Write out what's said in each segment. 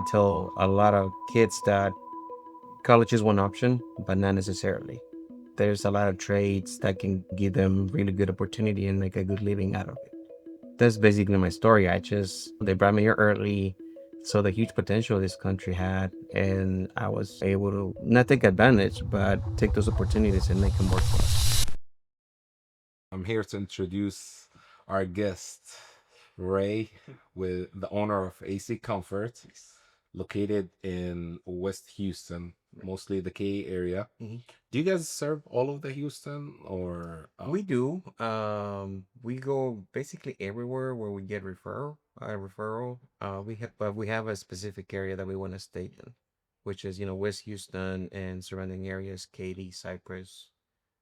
tell a lot of kids that college is one option, but not necessarily. There's a lot of trades that can give them really good opportunity and make a good living out of it. That's basically my story. They brought me here early, saw the huge potential this country had, and I was able to not take advantage, but take those opportunities and make them work for us. I'm here to introduce our guest, Ray, with the owner of AC Comfort, located in West Houston, mostly the K area. Mhm. Do you guys serve all of the Houston or We do. We go basically everywhere where we get referral. But we have a specific area that we want to stay in, which is West Houston and surrounding areas, Katy, Cypress,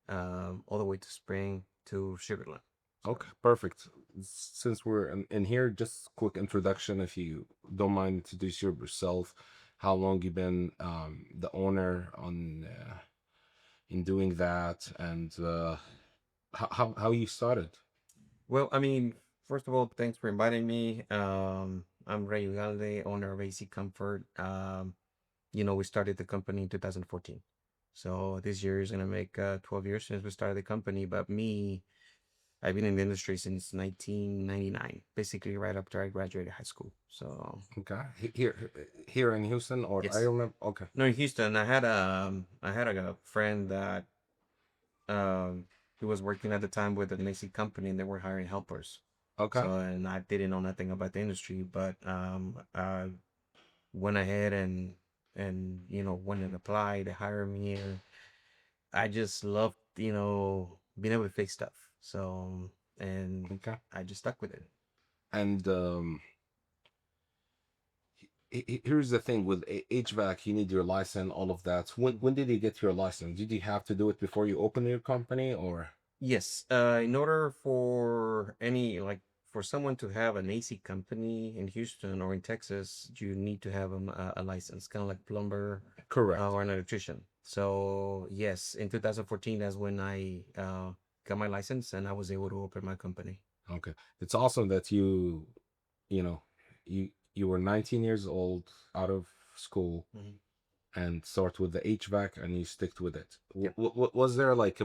all the way to Spring to Sugarland. So okay, perfect. Since we're in here, just quick introduction, if you don't mind, introduce yourself. How long you been the owner on in doing that, and how you started? well, I mean, first of all, thanks for inviting me. I'm Ray Ugalde, owner of AC Comfort. We started the company in 2014. So this year is gonna make 12 years since we started the company. But me, I've been in the industry since 1999, basically right after I graduated high school. So Okay, here in Houston, or I yes, remember. Okay, no, in Houston, I had a friend that um he was working at the time with an AC company, and they were hiring helpers. okay, So and I didn't know nothing about the industry, but I went ahead and went and applied. They hired me, and I just loved being able to fix stuff. So and okay. I just stuck with it. And here's the thing with HVAC, you need your license, all of that. When did you get your license? Did you have to do it before you open your company, or? Yes, in order for someone to have an AC company in Houston or in Texas, you need to have a license, kind of like plumber Correct. or an electrician. So yes, in 2014, that's when I got my license and I was able to open my company. Okay. It's awesome that you know, you were 19 years old, out of school, Mhm. and start with the HVAC, and you stick with it. Yep. Was there like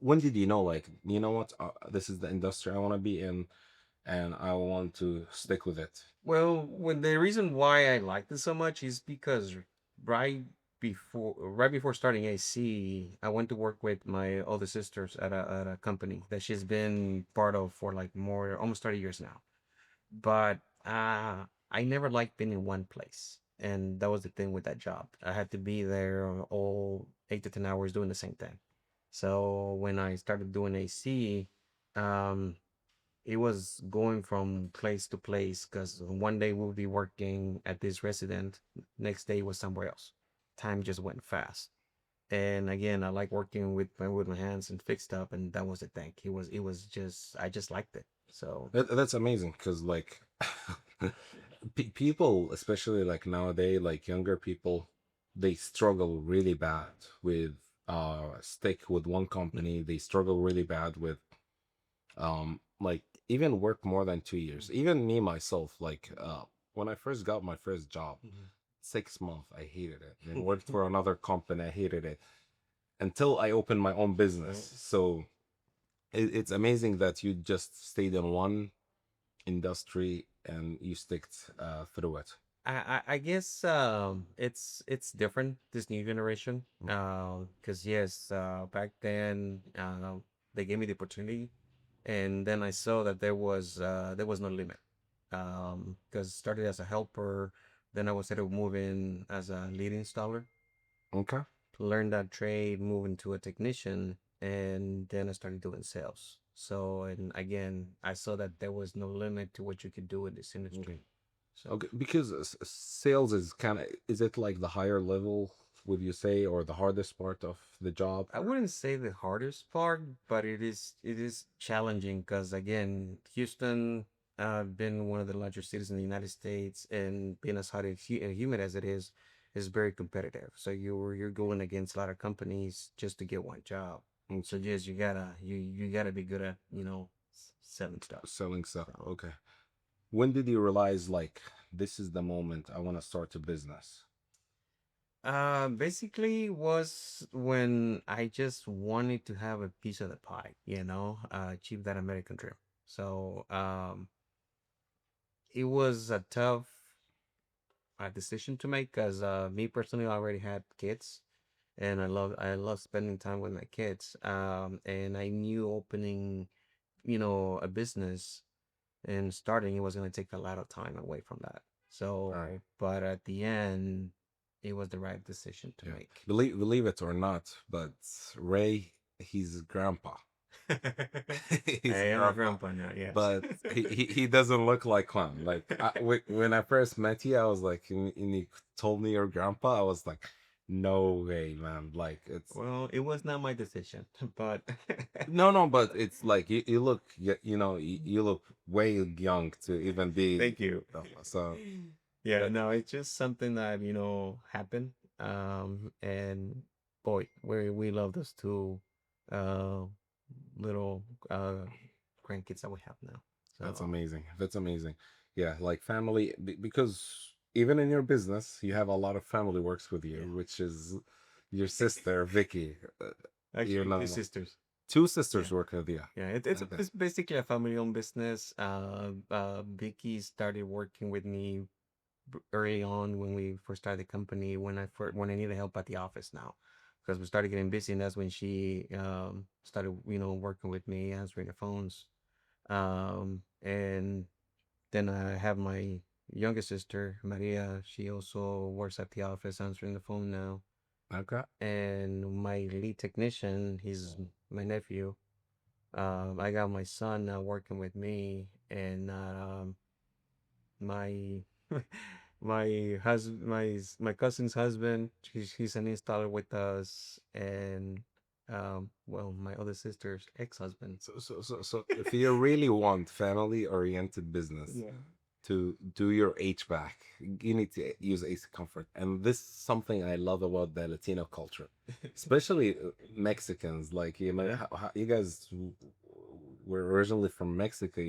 when did you know, like, you know what, this is the industry I want to be in, and I want to stick with it? Well, the reason why I liked it so much is because right before starting AC, I went to work with my older sisters at a company that she's been part of for like more almost 30 years now. But I never liked being in one place. And that was the thing with that job. I had to be there all 8 to 10 hours doing the same thing. So when I started doing AC, um, it was going from place to place because one day we'll be working at this resident, next day was somewhere else. Time just went fast. And again, I like working with my hands and fix stuff, and that was the thing. It was just I just liked it. So That's amazing because like people, especially like nowadays, like younger people, they struggle really bad with stick with one company. They struggle really bad with like even work more than 2 years. Even me myself, like when I first got my first job, mhm. 6 months I hated it. Then worked for another company, I hated it until I opened my own business. Right. So it's amazing that you just stayed in one industry and you sticked through it. I guess it's different this new generation. Because yes, back then they gave me the opportunity, and then I saw that there was no limit. Because started as a helper, then I was able to move in as a lead installer, Okay. learn that trade, move into a technician, and then I started doing sales. So, and again, I saw that there was no limit to what you could do in this Okay. industry. So. Okay. Because sales is kind of, is it like the higher level, would you say, or the hardest part of the job? I wouldn't say the hardest part, but it is challenging because again, Houston, been one of the largest cities in the United States, and being as hot and humid as it is very competitive. So you're going against a lot of companies just to get one job. Mm, So just you gotta be good at selling stuff. selling stuff. So Okay. When did you realize like this is the moment I want to start a business? Basically was when I just wanted to have a piece of the pie, achieve that American dream. So, it was a tough decision to make because me personally, I already had kids, and I love spending time with my kids. And I knew opening, a business and starting it was going to take a lot of time away from that. All right. So, but at the end, it was the right decision to Yeah. make. Believe it or not, but Ray, he's grandpa. I He's am a grandpa, grandpa now. Yes. but he doesn't look like one. Like when I first met you, I was like, and you told me your grandpa, I was like, no way, man. Like it's Well, it was not my decision, but no, but it's like you look, you look way young to even be. thank you. So Yeah, that no, it's just something that happened. And boy, we love those two uh little grandkids that we have now. that's So amazing. That's amazing. Yeah, like family, because even in your business, you have a lot of family works with you, yeah, which is your sister Vicky. You actually, two know, sisters. two Yeah. sisters work with you. Yeah, it's Okay. it's basically a family-owned business. Vicky started working with me early on when we first started the company. When I needed help at the office now, because we started getting busy, and that's when she started working with me, answering the phones. And then I have my youngest sister Maria. She also works at the office, answering the phone now. Okay. And my lead technician, he's my nephew. I got my son now working with me, and my my cousin's husband. He's an installer with us, and well, my other sister's ex-husband. So if you really want family-oriented business Yeah. to do your HVAC, you need to use AC Comfort. And this is something I love about the Latino culture, especially Mexicans. Like, Yeah. how you guys were originally from Mexico,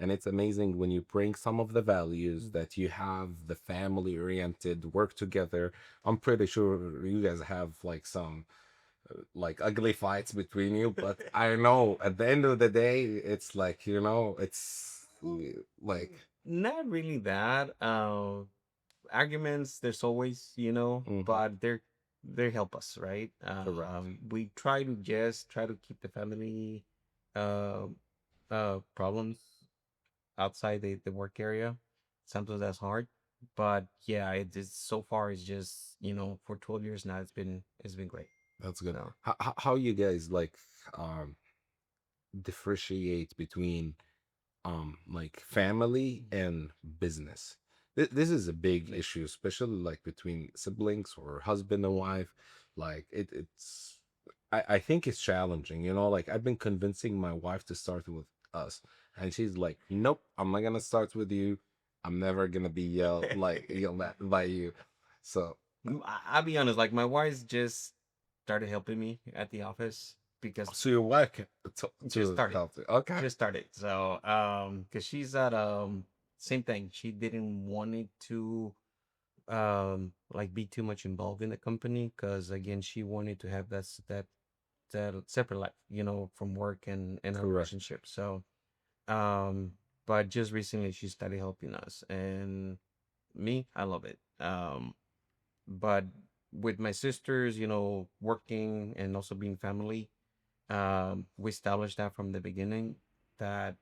and it's amazing when you bring some of the values that you have, the family-oriented, work together. I'm pretty sure you guys have like some like ugly fights between you, but I know at the end of the day, it's like it's like Not really that. Arguments, there's always, mhm, but they help us, right? correct, We try to keep the family uh problems outside the work area. Sometimes that's hard, but yeah, it's so far it's just for 12 years now it's been great. that's good. So How you guys like um differentiate between like family and business? This is a big issue, especially like between siblings or husband and wife. Like it's I think it's challenging, like I've been convincing my wife to start with us, and she's like, nope, I'm not gonna start with you. I'm never gonna be yelled at by you. So I'll be honest, like my wife just started helping me at the office because so your wife just to started help you. Okay. just started. So because she's at same thing, she didn't want it to like be too much involved in the company, because again she wanted to have that separate life, from work and our Correct. relationship. So um but just recently she started helping us, and me, I love it. But with my sisters, working and also being family, we established that from the beginning, that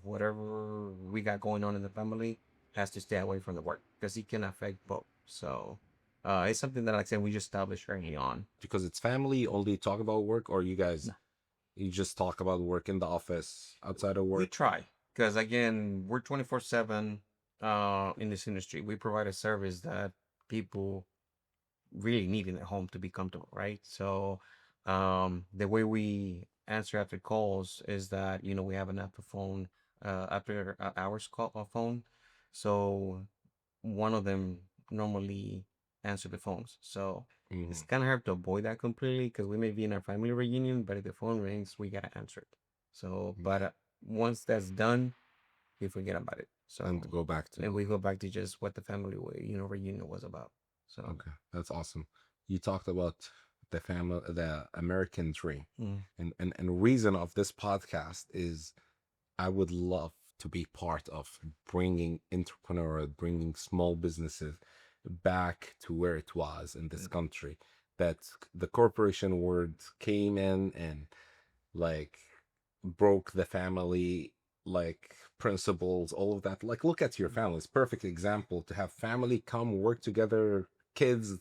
whatever we got going on in the family has to stay away from the work, because it can affect both. So it's something that, like I said, we just established early on. Because it's family, only talk about work, or you just talk about work in the office outside of We work. try, because again, we're 24/7 in this industry. We provide a service that people really need in their home to be comfortable, right? So the way we answer after calls is that we have an after phone, after hours call phone. So one of them normally answer the phones. So it's Hmm. kind of hard to avoid that completely, because we may be in our family reunion, but if the phone rings, we gotta answer it. So, but once that's done, we forget about it. And So go back to and we go back to just what the family reunion was about. So okay, that's awesome. You talked about the family, the American dream, mm, and reason of this podcast is I would love to be part of bringing entrepreneur, bringing small businesses back to where it was in this mm, country. That the corporation world came in and like broke the family like principles, all of that. Like, look at your family. It's perfect example to have family come work together, kids,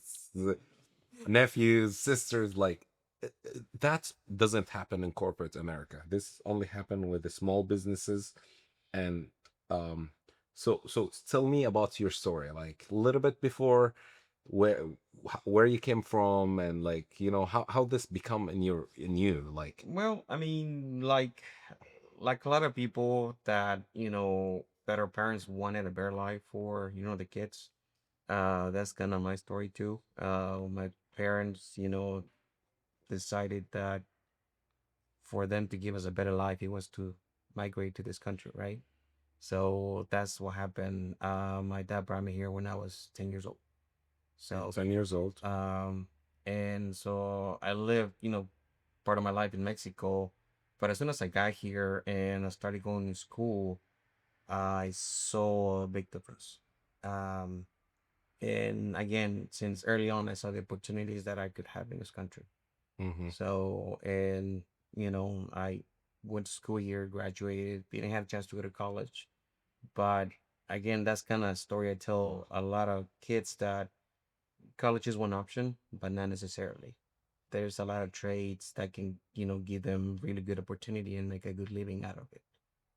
nephews, sisters. Like, that doesn't happen in corporate America. This only happened with the small businesses. And um, so tell me about your story, like a little bit before where where you came from, and like how this become in you like. well, I mean, like a lot of people that that our parents wanted a better life for the kids. That's kind of my story too. My parents, decided that for them to give us a better life, it was to migrate to this country, right? So that's what happened. My dad brought me here when I was 10 years old. So, 10 years old. um, and so I lived, part of my life in Mexico. But as soon as I got here and I started going to school, I saw a big difference. Um, and again, since early on, I saw the opportunities that I could have in this country. Mm-hmm. So, and I went to school here, graduated, didn't have a chance to go to college. But again, that's kind of a story I tell a lot of kids that college is one option, but not necessarily. There's a lot of trades that can, give them really good opportunity and make a good living out of it.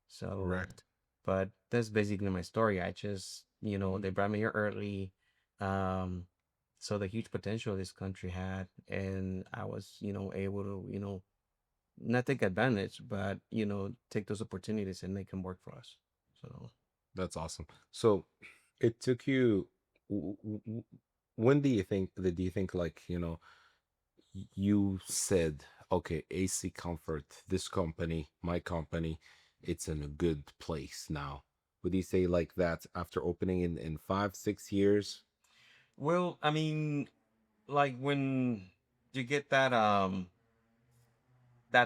So, Correct. but that's basically my story. I just, they brought me here early. Um, so the huge potential this country had, and I was, able to, not take advantage, but, take those opportunities and make them work for us. So, That's awesome. So it took you when do you think like you said, okay, AC Comfort, this company, my company, it's in a good place now? Would you say like that after opening in 5 6 years? well, I mean, like when you get that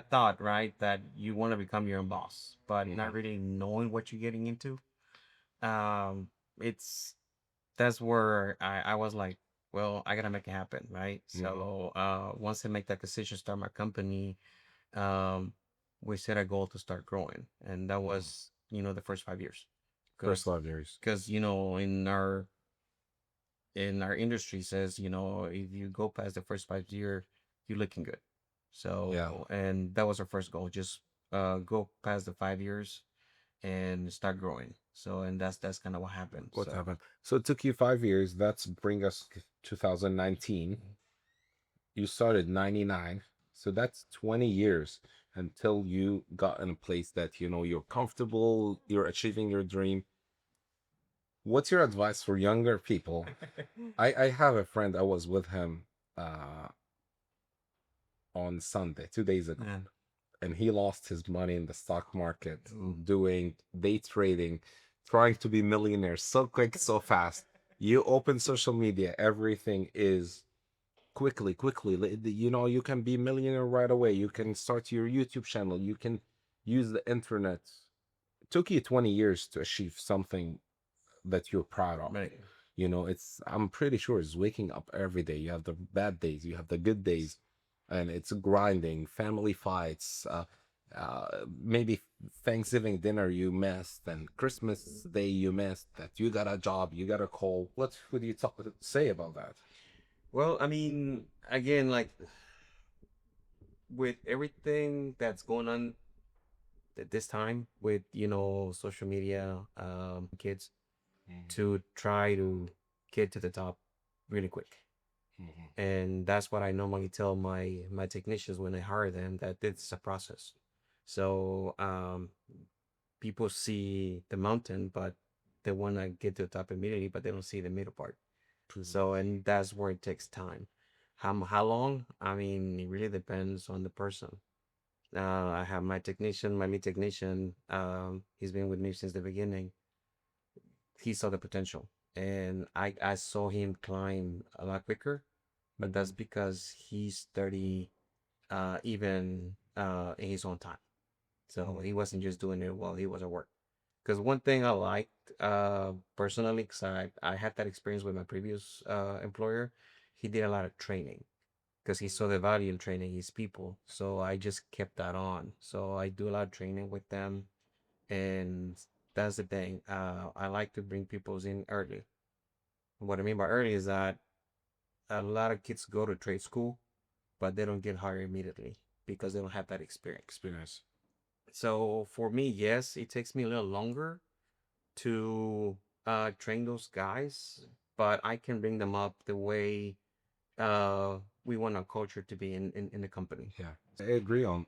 thought, right, that you want to become your own boss, but Hmm. not really knowing what you're getting into, um, it's that's where I was like, well, I gotta make it happen, right? Hmm. So once I make that decision, start my company, um, we set a goal to start growing, and that was the first 5 years, First because 5 years. in our industry says if you go past the first 5 year, you're looking good. Yeah. So and that was our first goal, just go past the 5 years and start growing. So and that's kind of what happened. What So happened? So it took you 5 years. That's bring us to 2019. You started 99. So that's 20 years until you got in a place that you're comfortable, you're achieving your dream. What's your advice for younger people? I have a friend, I was with him uh on Sunday, 2 days ago, yeah. and he lost his money in the stock market Ooh. doing day trading, trying to be millionaire so quick, so fast. You open social media, everything is quickly. You can be millionaire right away. You can start your YouTube channel. You can use the internet. It took you 20 years to achieve something that you're proud of. Right. It's I'm pretty sure it's waking up every day. You have the bad days, you have the good days, and it's grinding, family fights, maybe Thanksgiving dinner you missed, and Christmas Day you missed. That you got a job, you got a call. What would you say about that? Well, I mean, again, like with everything that's going on at this time with social media, kids to try to get to the top really quick. Mhm. And that's what I normally tell my technicians when I hire them, that it's a process. So people see the mountain, but they want to get to the top immediately, but they don't see the middle part. Mhm. So and that's where it takes time. How long? I mean, it really depends on the person. I have my technician, my lead technician. He's been with me since the beginning. He saw the potential, and I saw him climb a lot quicker. But that's because he studied even in his own time. So he wasn't just doing it while he was at work. Because one thing I liked personally, because I had that experience with my previous employer, he did a lot of training because he saw the value in training his people. So I just kept that on. So I do a lot of training with them, and that's the thing. I like to bring people's in early. What I mean by early is that a lot of kids go to trade school, but they don't get hired immediately because they don't have that experience. Experience. So for me, yes, it takes me a little longer to train those guys, but I can bring them up the way we want our culture to be in the company. Yeah, I agree on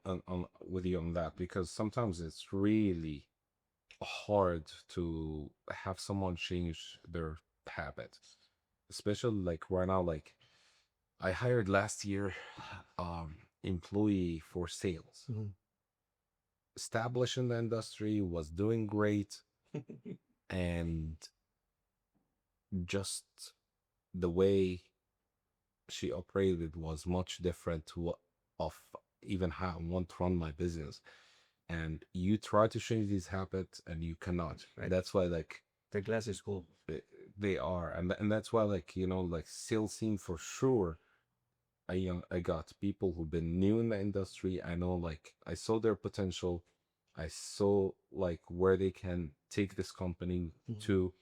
with you on that because sometimes it's really hard to have someone change their habits, especially like right now. Like I hired last year, employee for sales, Mhm. established in the industry, was doing great, and just the way she operated was much different to what of even how I want to run my business. And you try to change these habits and you cannot. Right. That's why like The glass is cool. th- they are, and that's why like like sales team for sure. I got people who've been new in the industry. I know like I saw their potential. I saw like where they can take this company Mhm. to.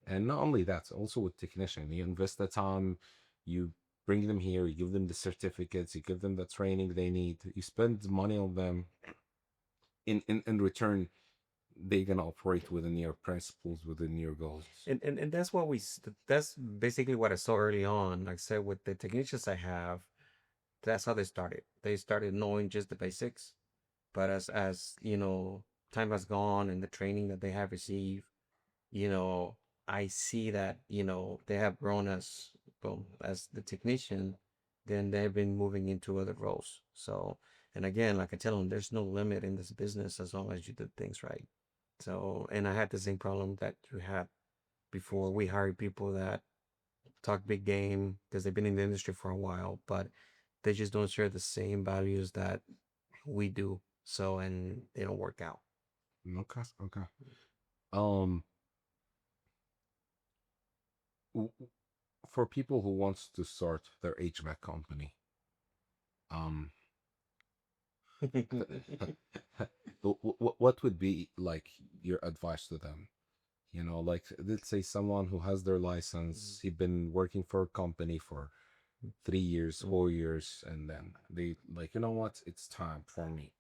And not only that, also with technician, you invest the time, you bring them here, you give them the certificates, you give them the training they need, you spend money on them. In return, they're gonna operate within your principles, within your goals. And that's what that's basically what I saw early on. Like I said, with the technicians I have, that's how they started. They started knowing just the basics, but as time has gone and the training that they have received, you know, I see that, they have grown as well as the technician, then they've been moving into other roles. So, and again, like I tell them, there's no limit in this business as long as you do things right. So, and I had the same problem that you had before. We hired people that talk big game because they've been in the industry for a while, but they just don't share the same values that we do. So, and they don't work out. Okay, okay. Um, w- for people who wants to start their HVAC company, um, what would be like your advice to them? Like let's say someone who has their license, he been working for a company for 3 years, 4 years, and then they like, you know what, it's time for me.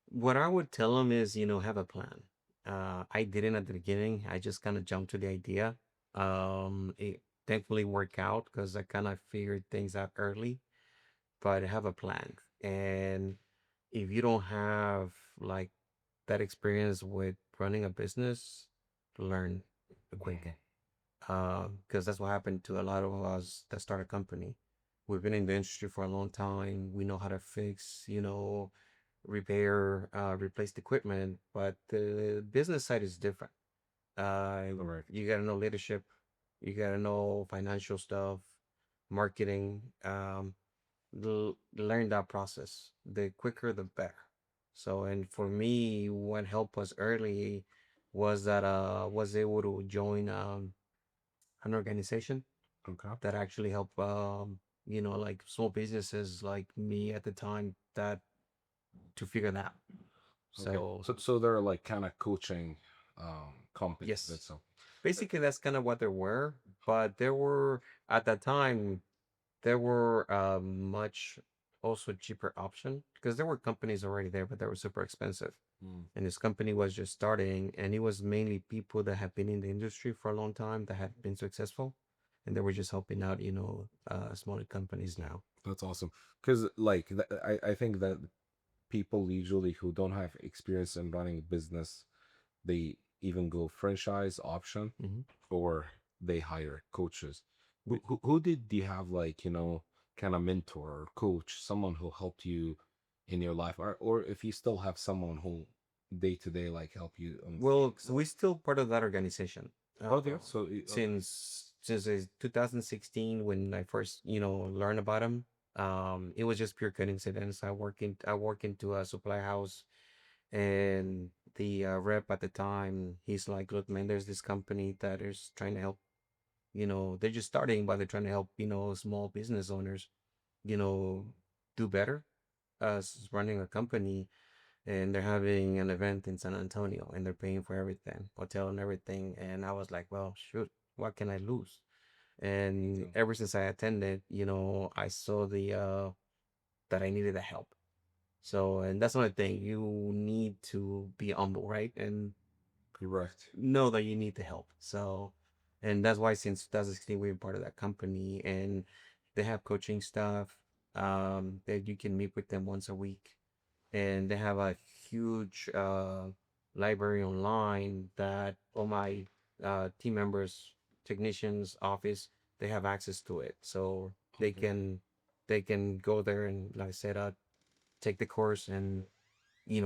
What I would tell them is, have a plan. I didn't at the beginning. I just kind of jumped to the idea. It thankfully worked out because I kind of figured things out early, but have a plan. And if you don't have like that experience with running a business, learn quick. Because that's what happened to a lot of us that start a company. We've been in the industry for a long time. We know how to fix, repair, replace the equipment, but the business side is different. Correct. You gotta know leadership, you gotta know financial stuff, marketing. Learn that process. The quicker, the better. So, and for me, what helped us early was that was able to join an organization Okay. that actually help like small businesses like me at the time that to figure that out. Okay. So So they're like kind of coaching companies. yes, That's all. basically that's kind of what there were, but there were at that time there were much also cheaper option because there were companies already there, but they were super expensive. Mm. And this company was just starting, and it was mainly people that have been in the industry for a long time that had been successful, and they were just helping out, smaller companies now. That's awesome. Because like I think that people usually who don't have experience in running a business, they even go franchise option Hmm. or they hire coaches. Who did you have like kind of mentor or coach, someone who helped you in your life, or if you still have someone who day to day like help you on Well, things. we're still part of that organization. Oh, yeah. So okay. Since 2016 when I first, learned about them. It was just pure coincidence. I work into a supply house, and the rep at the time, he's like, "Look, man, there's this company that is trying to help. They're just starting, but they're trying to help, small business owners, you know, do better as running a company, and they're having an event in San Antonio, and they're paying for everything, hotel and everything." And I was like, well, shoot, what can I lose? And So, ever since I attended, I saw the that I needed the help. So, and that's another thing. You need to be humble, right? And correct. know that you need the help. So, and that's why since 2016 we've been part of that company, and they have coaching stuff that you can meet with them once a week, and they have a huge library online that all my team members, technicians, office, they have access to it, so Okay. they can go there and, like I said, take the course and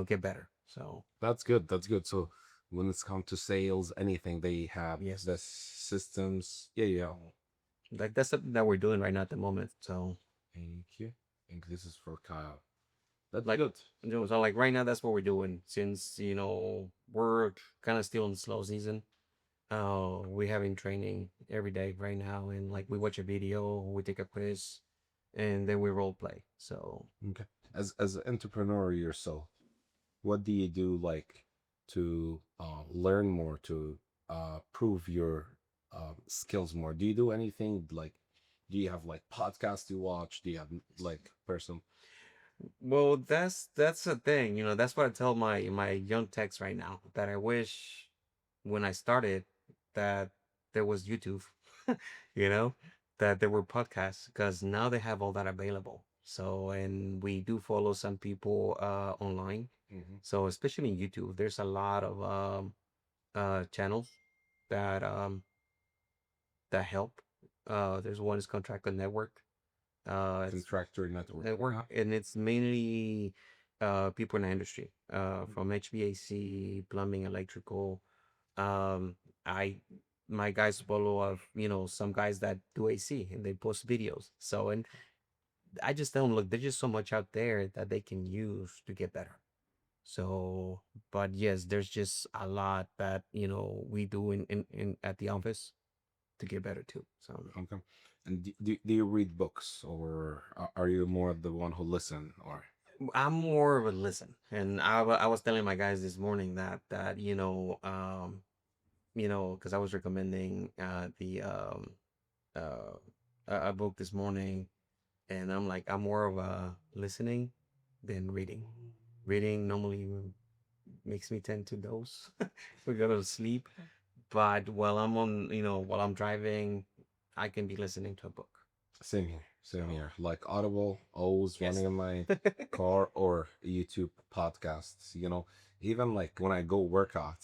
get better. So That's good. That's good. So when it's come to sales, anything they have yes, the systems. Yeah, yeah. like that's something that we're doing right now at the moment. So Thank you. I think this is for Kyle. That's like good. so like right now that's what we're doing, since we're kind of still in slow season. We having training every day right now, and like we watch a video, we take a quiz, and then we role play. So Okay. As an entrepreneur yourself, what do you do like to learn more to prove your skills more? Do you do anything like? Do you have like podcasts you watch? Do you have like person? well, that's the thing, that's what I tell my young techs right now, that I wish when I started that there was YouTube, you know, that there were podcasts, because now they have all that available. So, and we do follow some people online. Hmm. So especially in YouTube, there's a lot of channels that help. There's one is Contractor Network. It's Contractor network. network, Yeah. and it's mainly people in the industry, from HVAC, plumbing, electrical. Um, I my guys follow of some guys that do AC, and they post videos. So, and I just tell them, look, there's just so much out there that they can use to get better. So, but yes, there's just a lot that we do in at the office to get better too. So Okay. And do you read books or are you more the one who listen or? I'm more of a listen, and I was telling my guys this morning that because I was recommending the a book this morning, and I'm like, I'm more of a listening than reading. Reading normally makes me tend to doze. We go to sleep, but while I'm driving, I can be listening to a book. Same here. Same So here. Like Audible, always yes. running in my car or YouTube podcasts. Even like when I go workout,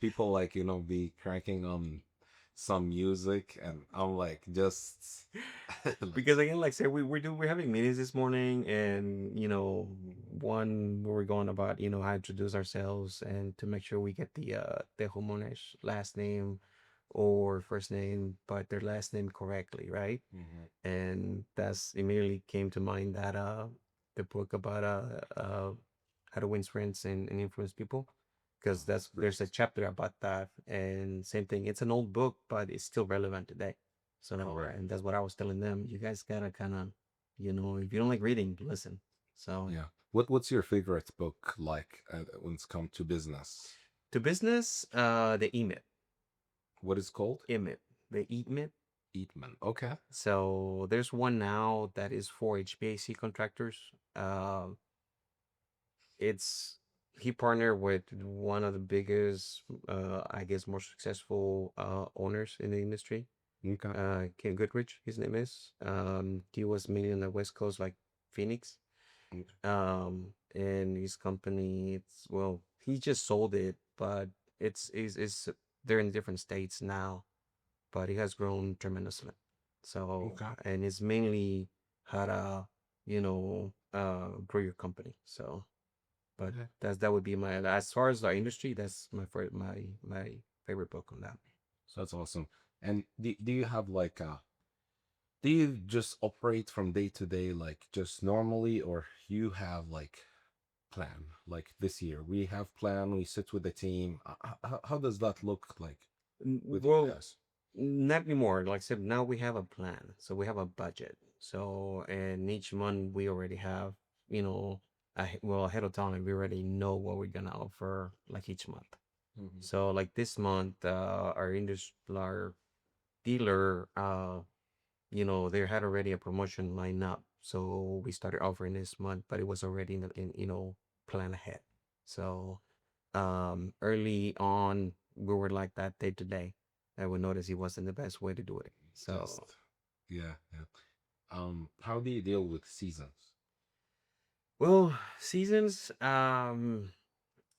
people like be cranking on some music, and I'm like just Because again, like I said, we're having meetings this morning, and one where we're going about how to introduce ourselves, and to make sure we get the homeowner's last name or first name, but their last name correctly, right? Mhm. And that's immediately came to mind that the book about how to win friends and influence people, because Oh, that's there's a great. chapter about that, and same thing, it's an old book but it's still relevant today. So, Correct. and that's what I was telling them, you guys gotta kind of, if you don't like reading, listen. So Yeah. What's your favorite book like when it's come to business? to business, the emit What is called? emit the emit. Eatman. Okay. So there's one now that is for HVAC contractors. It's He partnered with one of the biggest, I guess, more successful owners in the industry. Okay. Ken Goodrich, his name is. He was mainly on the West Coast, like Phoenix. Okay. And his company, he just sold it, but it's they're in different states now, but it has grown tremendously. So, Okay. and it's mainly how to. grow your company. So, but Okay. that would be my, as far as the industry, that's my favorite book on that. So that's awesome. And do you have like do you just operate from day to day like just normally, or you have like plan like this year we have plan, we sit with the team, how does that look like with you Well, guys? not anymore. Like I said, now we have a plan. So we have a budget. So, and each month we already have, you know, well, ahead of time, we already know what we're gonna offer like each month. Hmm. So like this month, our dealer, they had already a promotion lined up. So we started offering this month, but it was already plan ahead. So early on, we were like that day to day. I would notice it wasn't the best way to do it. Just So, yeah, yeah. How do you deal with seasons? well, seasons,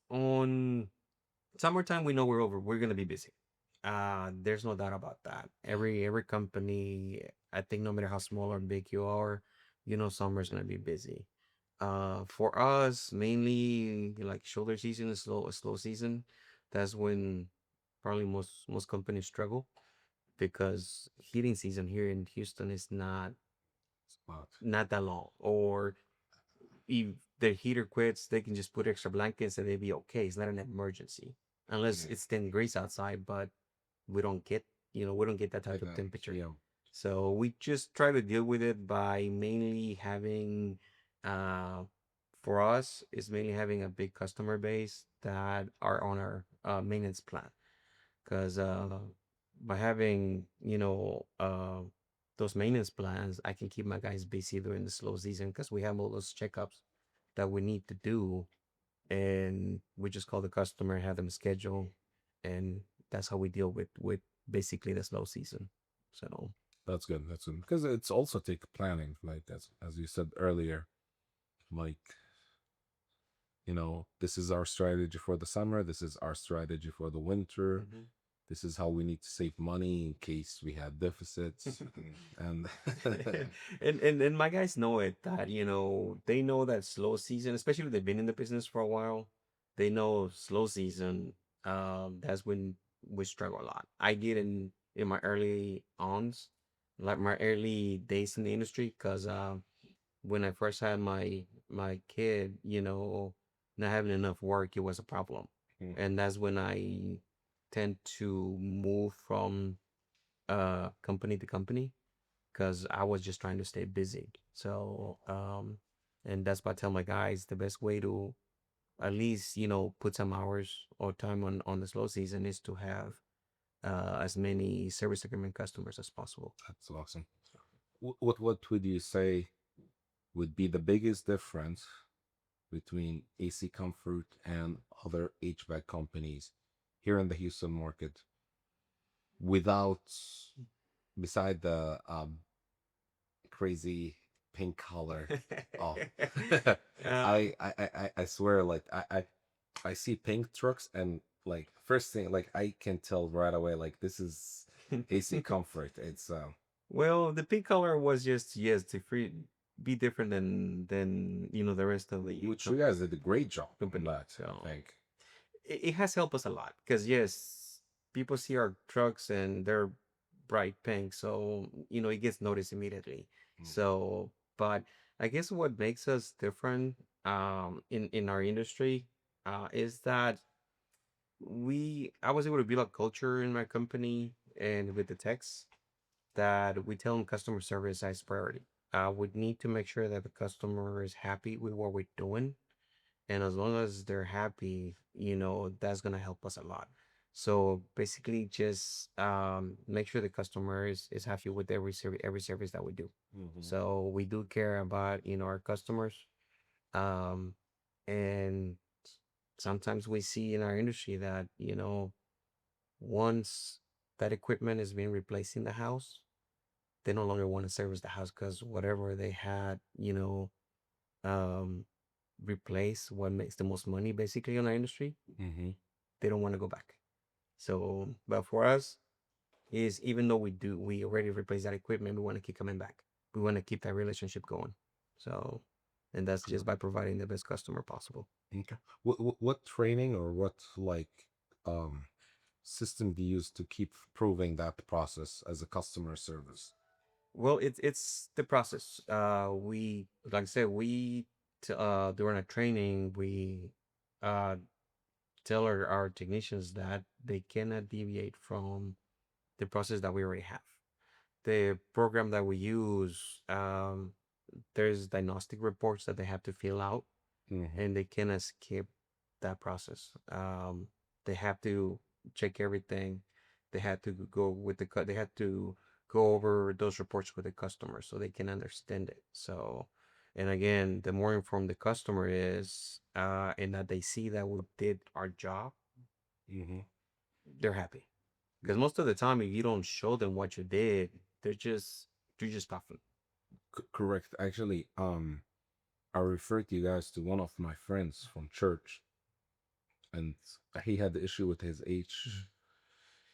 on summertime, we know we're gonna be busy. There's no doubt about that. Every company, I think, no matter how small or big you are, summer's gonna be busy. For us, mainly like shoulder season is a slow season. That's when probably most companies struggle because heating season here in Houston is Spot. not that long. Or if the heater quits, they can just put extra blankets and they'll be okay. It's not an emergency unless Yeah, it's 10 degrees outside, but we don't get that type like of that. temperature. Yeah, So we just try to deal with it by mainly having, uh, for us, is mainly having a big customer base that are on our maintenance plan. Because by having, those maintenance plans, I can keep my guys busy during the slow season because we have all those checkups that we need to do, and we just call the customer, have them schedule, and that's how we deal with basically the slow season. So, that's good, that's good, because it's also take planning, like as you said earlier, like this is our strategy for the summer, this is our strategy for the winter, mhm. this is how we need to save money in case we have deficits. And and my guys know it, that they know that slow season, especially if they've been in the business for a while, they know slow season. That's when we struggle a lot. I did in my early ons, like my early days in the industry, because when I first had my kid, not having enough work, it was a problem, and that's when I tend to move from company to company because I was just trying to stay busy. So, and that's why I tell my guys the best way to at least, put some hours or time on the slow season is to have as many service agreement customers as possible. that's awesome. What would you say would be the biggest difference between AC Comfort and other HVAC companies here in the Houston market, without beside the crazy pink color? Oh, um, I swear, like I see pink trucks, and like first thing, like I can tell right away, like this is AC Comfort. It's well, the pink color was just, yes, to be different than the rest of the which you guys did a great job on company. that, I So think. it has helped us a lot because, yes, people see our trucks and they're bright pink, so it gets noticed immediately. Mm. So, but I guess what makes us different in our industry is that I was able to build a culture in my company and with the techs that we tell them customer service as priority. We need to make sure that the customer is happy with what we're doing, and as long as they're happy, that's gonna help us a lot. So basically, just make sure the customer is happy with every service that we do. Mhm. So we do care about our customers, um, and sometimes we see in our industry that once that equipment is being replaced in the house, they no longer want to service the house because whatever they had, um, replace what makes the most money basically in our industry, Mhm. they don't want to go back. So, but for us, is even though we already replace that equipment, we want to keep coming back. We want to keep that relationship going. So, and that's just by providing the best customer possible. Okay. What training or what like um system do you use to keep proving that process as a customer service? Well, it's the process. We like I said, during our training, we uh tell our technicians that they cannot deviate from the process that we already have. The program that we use, there's diagnostic reports that they have to fill out, Mm-hmm. and they cannot skip that process. They have to check everything. They had to go with they had to go over those reports with the customer so they can understand it. So, and again, the more informed the customer is, and that they see that we did our job, Mm-hmm. they're happy. Because most of the time, if you don't show them what you did, they're just puffing. Correct. Actually, I referred you guys to one of my friends from church, and he had the issue with his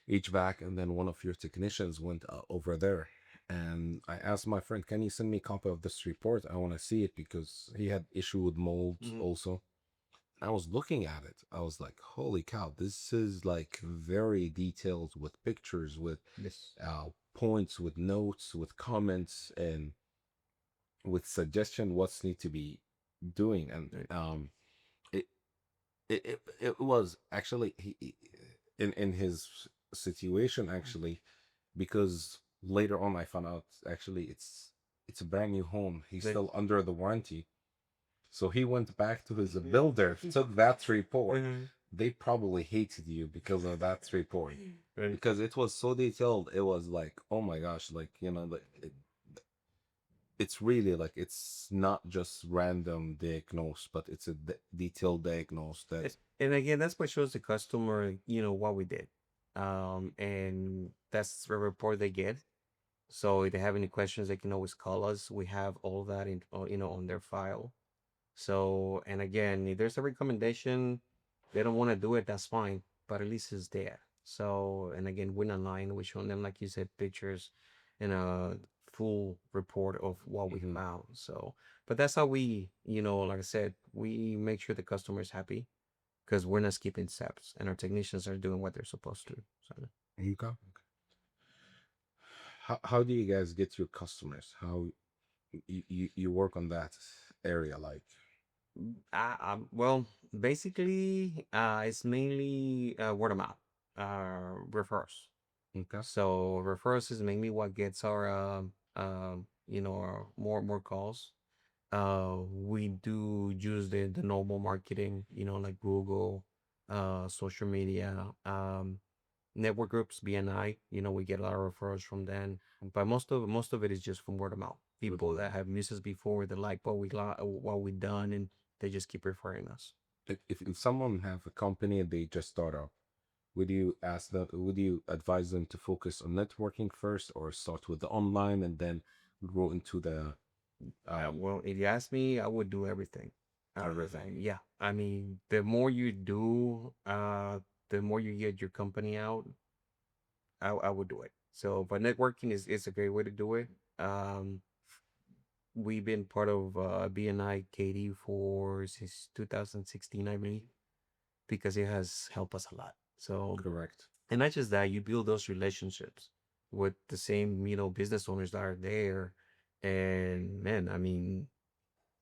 HVAC, and then one of your technicians went over there, and I asked my friend, "Can you send me a copy of this report? I want to see it because he had issue with mold Mhm. also." I was looking at it. I was like, "Holy cow! This is like very detailed with pictures, with Yes. points, with notes, with comments, and with suggestion what's need to be doing." And Right. it it was actually in his situation actually, because later on I found out actually it's a brand new home. He's They, still under the warranty. So he went back to his builder, took that report. Mhm. They probably hated you because of that report. Right. Because it was so detailed. It was like, oh my gosh, like, like it's really like it's not just random diagnose, but it's a detailed diagnose that. And again, that's what shows the customer, what we did. And that's the report they get. So if they have any questions, they can always call us. We have all that on their file. So, and again, if there's a recommendation, they don't want to do it, that's fine, but at least it's there. So, and again, we're online, we show them, like you said, pictures and a full report of what we Mhm. found. So, but that's how we, like I said, we make sure the customer is happy because we're not skipping steps and our technicians are doing what they're supposed to. So, Okay. How do you guys get your customers? How you work on that area like? well, basically, it's mainly word of mouth, referrals. Okay. So referrals is mainly what gets our our more calls. We do use the normal marketing, like Google, social media, network groups, BNI. We get a lot of referrals from them, but most of it is just from word of mouth. With People that have used us before, they like what we done, and they just keep referring us. if someone have a company and they just start up, would you ask them? Would you advise them to focus on networking first, or start with the online and then grow into the um? Well, if you ask me, I would do everything. Everything. Yeah. I mean, the more you do, the more you get your company out, I would do it. So, but networking is a great way to do it. Um, we've been part of BNI KD for since 2016, I believe, because it has helped us a lot. So, Correct. and not just that, you build those relationships with the same, business owners that are there. And man, I mean,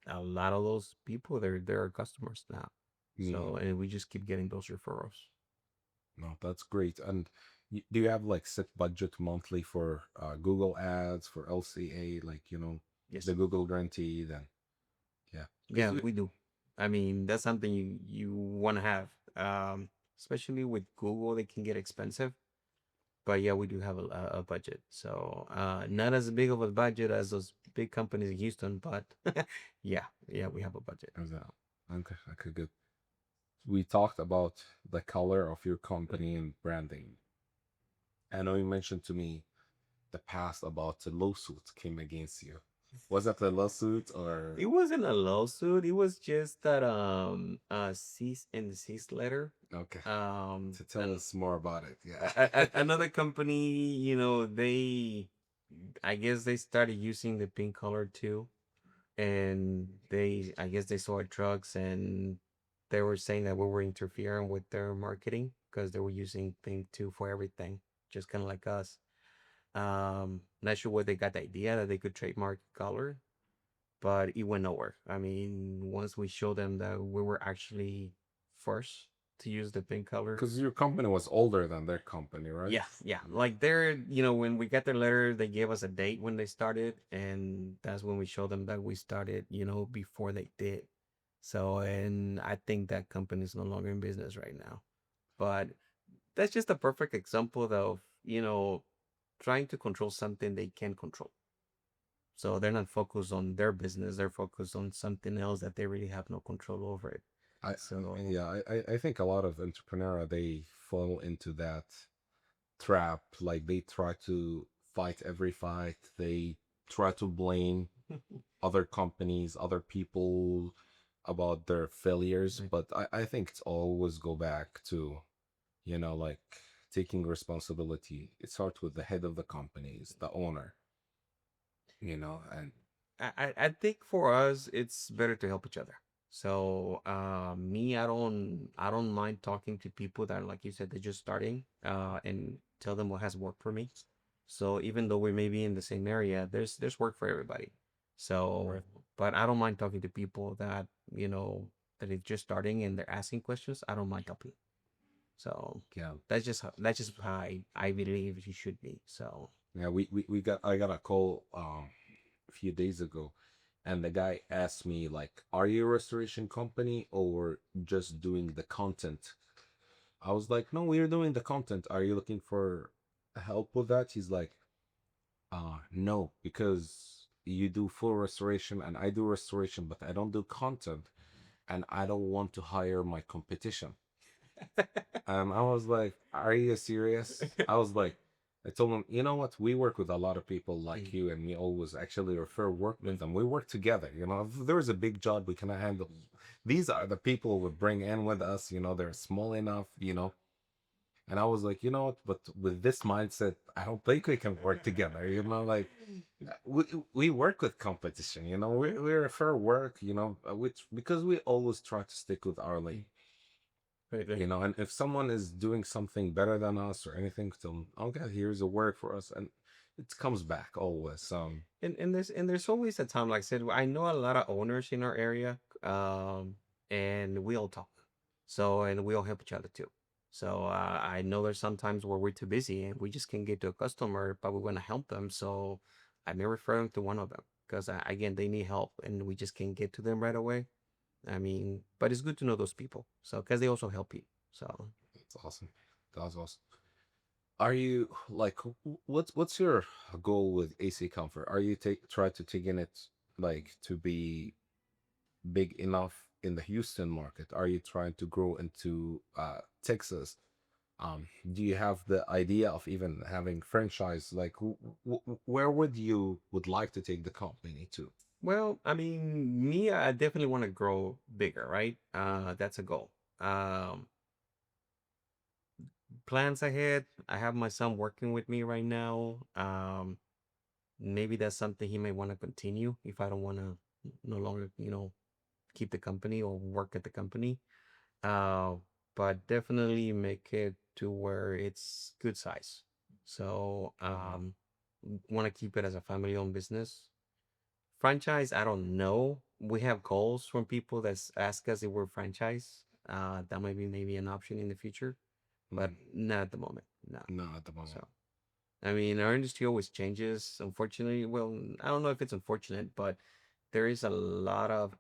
a lot of those people they're our customers now. Hmm. So and we just keep getting those referrals. No, that's great. And do you have like set budget monthly for Google Ads for LCA, like Yes. the Google guarantee? Then yeah, because Yeah, we do. I mean, that's something you want to have. Especially with Google, they can get expensive. But yeah, we do have a budget. So not as big of a budget as those big companies in Houston, but yeah, we have a budget. So, okay, okay, good. We talked about the color of your company and branding. I know you mentioned to me the past about the lawsuit came against you. Was that a lawsuit or it wasn't a lawsuit. It was just that cease and desist letter. okay? To tell And us more about it. Yeah. another company, they, I guess they started using the pink color too, and I guess they saw our trucks, and they were saying that we were interfering with their marketing because they were using Thing 2 for everything, just kind of like us. Not sure where they got the idea that they could trademark color, but it went nowhere. I mean, once we showed them that we were actually first to use the pink color. Because your company was older than their company, right? Yeah, yeah. Like when we got their letter, they gave us a date when they started, and that's when we showed them that we started, before they did. So, and I think that company is no longer in business right now. But that's just a perfect example of, trying to control something they can't control. So they're not focused on their business, they're focused on something else that they really have no control over it. So, Yeah, I think a lot of entrepreneur they fall into that trap. Like they try to fight every fight. They try to blame other companies, other people about their failures. right. But I think it's always go back to, like taking responsibility. It starts with the head of the companies, the owner, and I think for us it's better to help each other. So me, I don't mind talking to people that, like you said, they're just starting, and tell them what has worked for me. So even though we may be in the same area, there's work for everybody. So, right. but I don't mind talking to people that are just starting and they're asking questions. I don't mind helping. So Yeah. that's just how I believe you should be. So Yeah, we got I got a call a few days ago, and the guy asked me like, "Are you a restoration company or just doing the content?" I was like, "No, we're doing the content. Are you looking for help with that?" He's like, no, because you do full restoration and I do restoration, but I don't do content, and I don't want to hire my competition." I was like, "Are you serious?" I was like, I told him, "You know what? We work with a lot of people like mm, you, and we always actually refer work with mm, them. We work together. If there's a big job we cannot handle, these are the people we bring in with us. They're small enough. And I was like, you know what? But with this mindset, I don't think we can work together. Like we work with competition. We refer work. Which because we always try to stick with our lane. right, right. And if someone is doing something better than us or anything, tell them, okay, here's a work for us, and it comes back always. And there's always a time, like I said, I know a lot of owners in our area, and we all talk. So, and we all help each other too. So I know there's sometimes where we're too busy and we just can't get to a customer, but we want to help them. So I may refer them to one of them because, again, they need help and we just can't get to them right away. I mean, but it's good to know those people. So because they also help you. So It's awesome. That's awesome. Are you like what's your goal with AC Comfort? Are you take try to take in it like to be big enough in the Houston market? Are you trying to grow into Texas? Do you have the idea of even having franchise? Like, where would like to take the company to? well, I mean, me, I definitely want to grow bigger, right? That's a goal. Um, Plans ahead. I have my son working with me right now. Maybe that's something he may want to continue if I don't want to no longer, keep the company or work at the company. Uh, but definitely make it to where it's good size. So, want to keep it as a family-owned business. Franchise, I don't know. We have calls from people that ask us if we're franchise. That might be maybe an option in the future, but Mm, not at the moment. No. no, at the moment. So, I mean, our industry always changes. Unfortunately, well, I don't know if it's unfortunate, but there is a lot of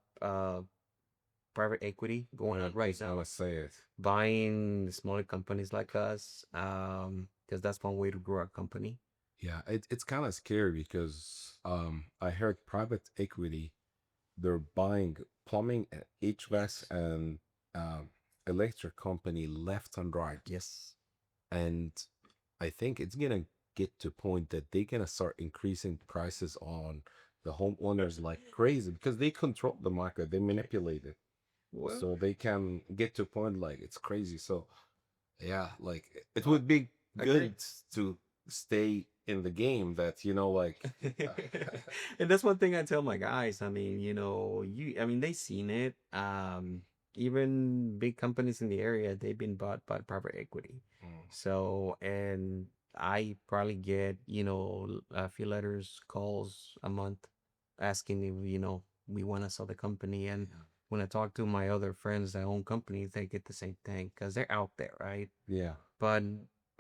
private equity going on right Just now, gonna say it. buying smaller companies like us, because that's one way to grow our company. Yeah, it's kind of scary because I heard private equity they're buying plumbing and HVAC Yes. and electric company left and right, Yes. and I think it's gonna get to a point that they're gonna start increasing prices on the homeowners like crazy because they control the market, they manipulate it, Well, so they can get to a point like it's crazy. So yeah, like it oh, would be agree. good to stay in the game that like And that's one thing I tell my guys. I mean, I mean, they seen it. Even big companies in the area, they've been bought by private equity. Mm, So, and I probably get, a few letters, calls a month asking if, we want to sell the company. And yeah. when I talk to my other friends that own companies, they get the same thing because they're out there, right? Yeah. But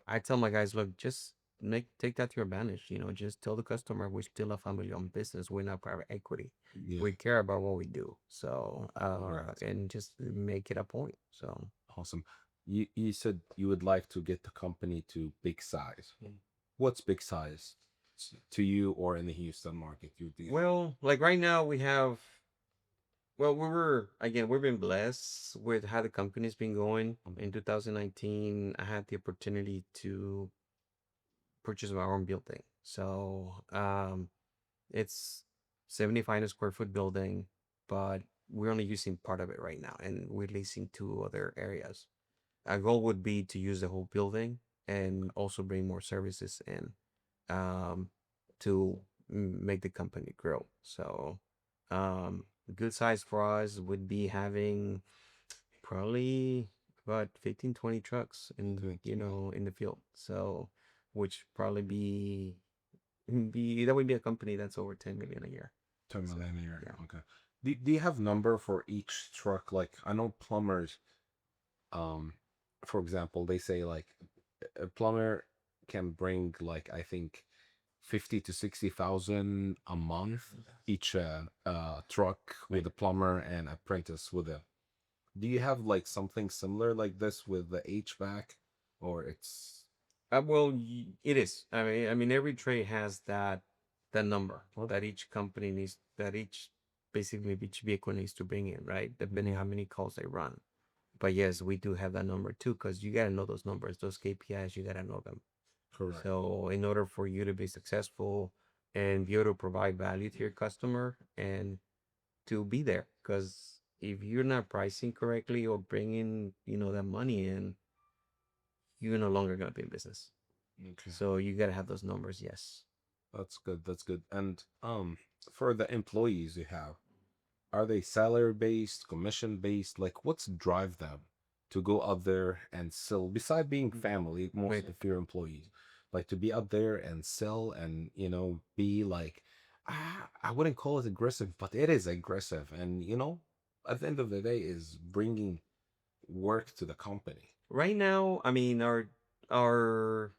I tell my guys, look, just take that to your advantage. Just tell the customer we're still a family-owned business. We're not private equity. Yeah. We care about what we do. So, Right. and just make it a point. So, Awesome. You said you would like to get the company to big size. What's big size to you or in the Houston market? You do. well, like right now we have. Well, we've been blessed with how the company's been going. In 2019, I had the opportunity to purchase our own building. So, it's 7,500 square foot building, but we're only using part of it right now, and we're leasing two other areas. Our goal would be to use the whole building and also bring more services in, um, to make the company grow. So, good size for us would be having probably about 15, 20 trucks in the field. So, which probably be that would be a company that's over 10 million a year. 10 So, million a year. yeah. Okay. Do you have number for each truck? Like I know plumbers, um, for example, they say like a plumber can bring like I think 50 to 60,000 a month each truck with a plumber and apprentice with a. Do you have like something similar like this with the HVAC, or it's Well, it is. I mean, every trade has that number that each company needs, that each basically each vehicle needs to bring in, right? Depending how many calls they run. But yes, we do have that number too, because you gotta know those numbers, those KPIs. You gotta know them. correct? So, in order for you to be successful and be able to provide value to your customer and to be there, because if you're not pricing correctly or bringing, that money in, you're no longer gonna be in business. Okay. So you gotta have those numbers, yes. That's good. That's good. And for the employees you have, are they salary based, commission based? Like, what's drive them to go out there and sell? Beside being family, most Wait, of your employees, like to be out there and sell and be like, I wouldn't call it aggressive, but it is aggressive. And at the end of the day, is bringing work to the company. right now, I mean, our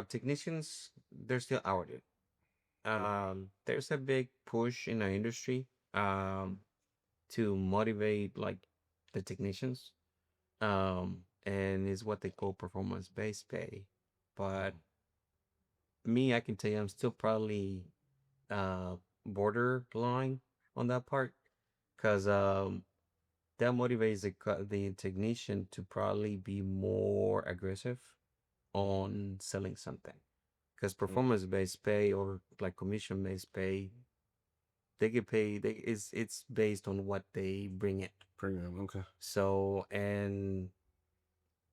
technicians, they're still hourly. There's a big push in our industry, to motivate like the technicians, and it's what they call performance-based pay. But me, I can tell you, I'm still probably uh borderline on that part, because that motivates the technician to probably be more aggressive on selling something, because performance based pay or like commission based pay, they get paid, it's based on what they bring in. Premium, okay. So, and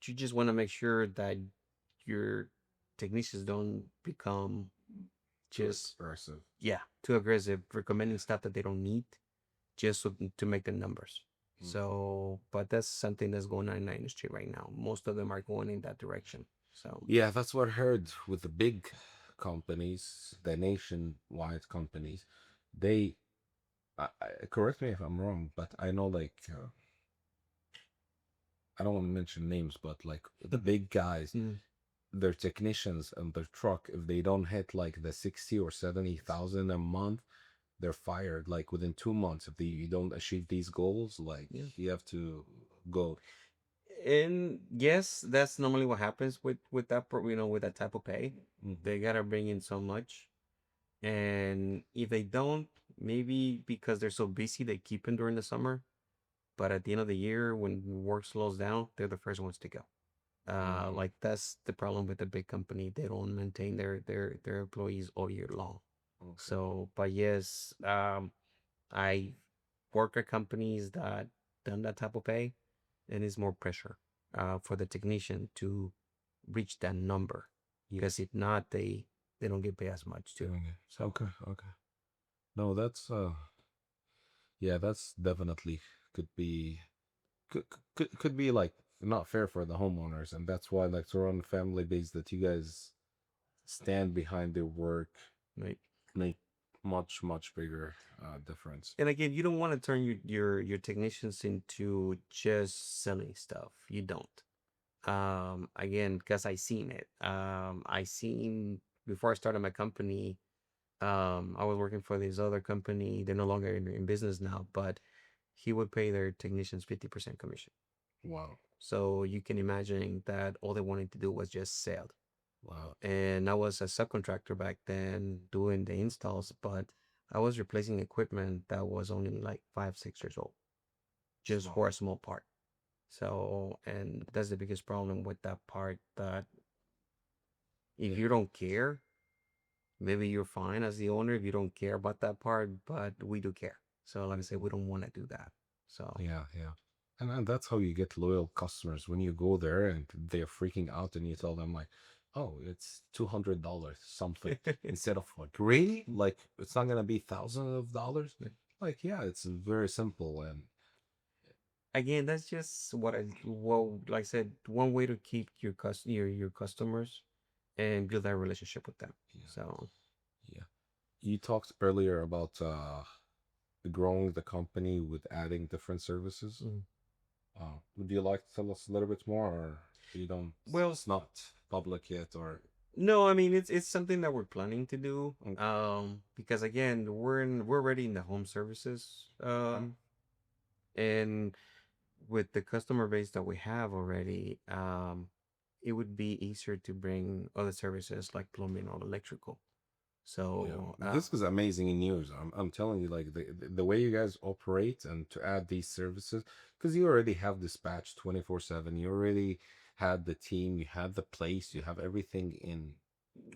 you just want to make sure that your technicians don't become Too just, expressive. yeah, too aggressive, recommending stuff that they don't need just to make the numbers. So, but that's something that's going on in the industry right now. Most of them are going in that direction. So, Yeah, that's what I heard with the big companies, the nationwide companies. They, correct me if I'm wrong, but I know like I don't want to mention names, but like the big guys, mm, their technicians and their truck, if they don't hit like the 60 or 70,000 a month, they're fired like within 2 months. If you don't achieve these goals, like yeah. you have to go. And yes, that's normally what happens with that with that type of pay. Mhm. They gotta bring in so much, and if they don't, maybe because they're so busy, they keep them during the summer. But at the end of the year, when work slows down, they're the first ones to go. Like that's the problem with the big company. They don't maintain their employees all year long. Okay. So, but yes, I work at companies that done that type of pay, and it's more pressure for the technician to reach that number, Yeah. because if not, they they don't get paid as much too. Okay. So Okay. Okay. No, that's yeah, that's definitely could be could be like not fair for the homeowners, and that's why like to run a family base that you guys stand behind their work right. make much bigger difference. And again, you don't want to turn your technicians into just selling stuff. You don't. Again, because I seen it. I seen before I started my company. I was working for this other company. They're no longer in business now, but he would pay their technicians 50% commission. Wow. So you can imagine that all they wanted to do was just sell. Wow. And I was a subcontractor back then doing the installs, but I was replacing equipment that was only like 5, 6 years old, just Wow. for a small part. So, and that's the biggest problem with that part, that if you don't care, maybe you're fine as the owner if you don't care about that part, but we do care. So, like I said, we don't want to do that. So, Yeah, yeah. And that's how you get loyal customers when you go there and they're freaking out and you tell them like, "Oh, it's $200 something," instead of like, "Really? Like it's not gonna be thousands of dollars?" Like, yeah, it's very simple and again, that's just what well, like I said, one way to keep your customers and build that relationship with them. yeah, So, yeah. You talked earlier about growing the company with adding different services. mm. Would you like to tell us a little bit more, or you don't? Well, It's not public yet, or no, I mean it's something that we're planning to do. okay. Because again, we're already in the home services. And with the customer base that we have already, it would be easier to bring other services like plumbing or electrical. Yeah, So, this is amazing news. I'm telling you, like the way you guys operate and to add these services, because you already have dispatch 24/7. You already had the team, you had the place, you have everything in.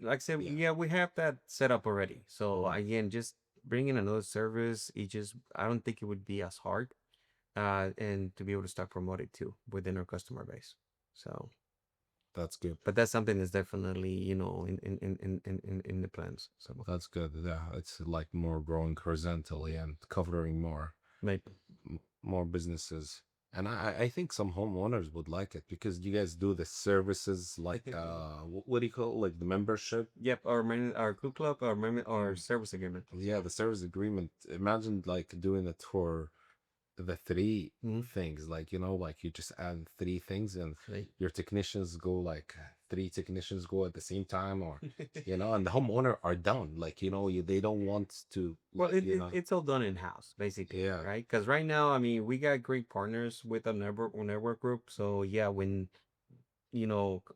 like I said, Yeah. yeah, we have that set up already. So Mhm. again, just bringing another service, I don't think it would be as hard, and to be able to start promoting too within our customer base. So, That's good. but that's something that's definitely, in the plans. So, That's good. Yeah, it's like more growing horizontally and covering maybe. more businesses. And I think some homeowners would like it because you guys do the services like what do you call it? Like the membership? Yep, our club club, our service agreement. Yeah, the service agreement. Imagine like doing it for the three Mm-hmm. things, like like you just add three things and Right. your technicians go like three technicians go at the same time, or and the homeowner are done. Like they don't want to, Well, it's all done in house, basically, yeah, right? Because right now, I mean, we got great partners with a network group. So yeah, when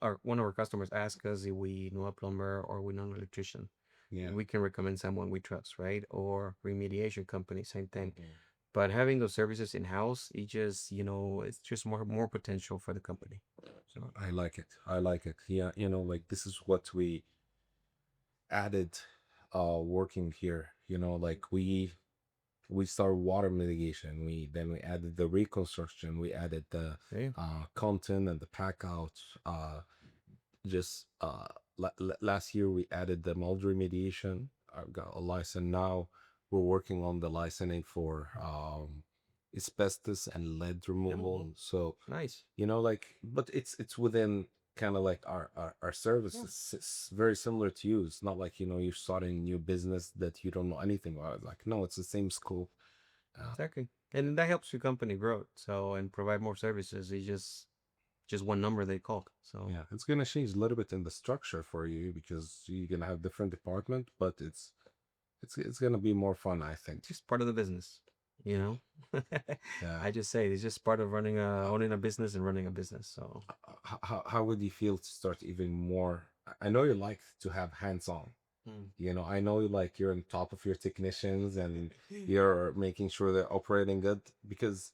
our one of our customers ask us if we know a plumber or we know an electrician, yeah. we can recommend someone we trust, right? Or remediation company, same thing. Mhm. But having those services in house, it's just more potential for the company. So I like it. I like it. Yeah, like this is what we added working here. Like we started water mitigation. We added the reconstruction. We added the yeah, content and the pack out. Just last year we added the mold remediation. I've got a license now. We're working on the licensing for asbestos and lead removal. So nice. like, but it's within kind of like our Yeah, services. It's very similar to you. It's not like you're starting a new business that you don't know anything about. Like, no, it's the same scope. exactly. And that helps your company grow. So and provide more services. It's just one number they call. So Yeah, it's gonna change a little bit in the structure for you because you're gonna have different department, but it's gonna be more fun, I think. just part of the business, you know. Yeah. I just say it's just part of owning a business and running a business. So How would you feel to start even more? I know you like to have hands on. mm. I know you like you're on top of your technicians and you're making sure they're operating good. Because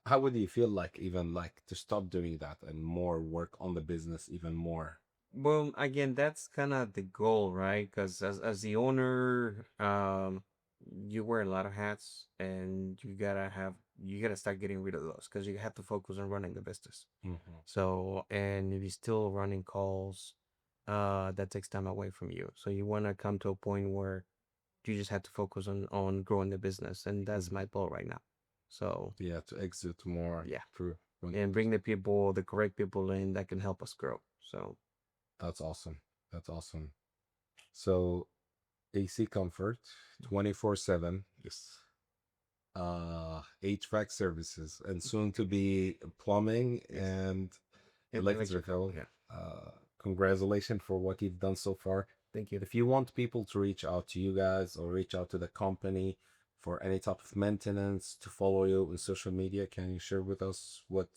how would you feel like even like to stop doing that and more work on the business even more? Well, again, that's kind of the goal, right? Because as the owner, you wear a lot of hats, and you gotta start getting rid of those because you have to focus on running the business. Hmm. So, and if you're still running calls, that takes time away from you. So you want to come to a point where you just have to focus on growing the business, and that's Mhm. my goal right now. So Yeah, to exit more yeah, through. and bring the correct people in that can help us grow. So That's awesome. That's awesome. So AC comfort, 24/7, yes, HVAC services, and soon to be plumbing yes, and and electrical. electrical. Yeah, Uh, Congratulations for what you've done so far. thank you. If you want people to reach out to you guys or reach out to the company for any type of maintenance, to follow you on social media, can you share with us what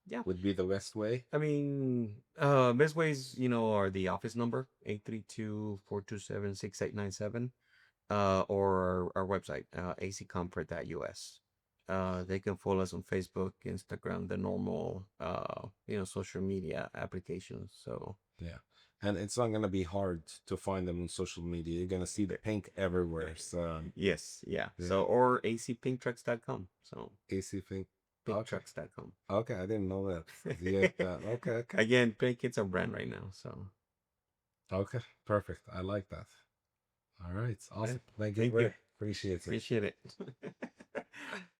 Yeah, would be the best way? I mean, best ways, are the office number 832-427-6897, or our website, accomfort.us. They can follow us on Facebook, Instagram, the normal, social media applications. So Yeah. And it's not gonna be hard to find them on social media. You're gonna see the pink everywhere. So yes, yeah. yeah, So or acpinktrucks.com. So AC pink. Okay. pinktrucks.com. Okay, I didn't know that. Yeah. Okay. Okay. Again, Pink, it's our brand right now. So Okay. Perfect. I like that. All right. eh, Awesome. Thank you, thank you. Ray. Appreciate it. Appreciate it.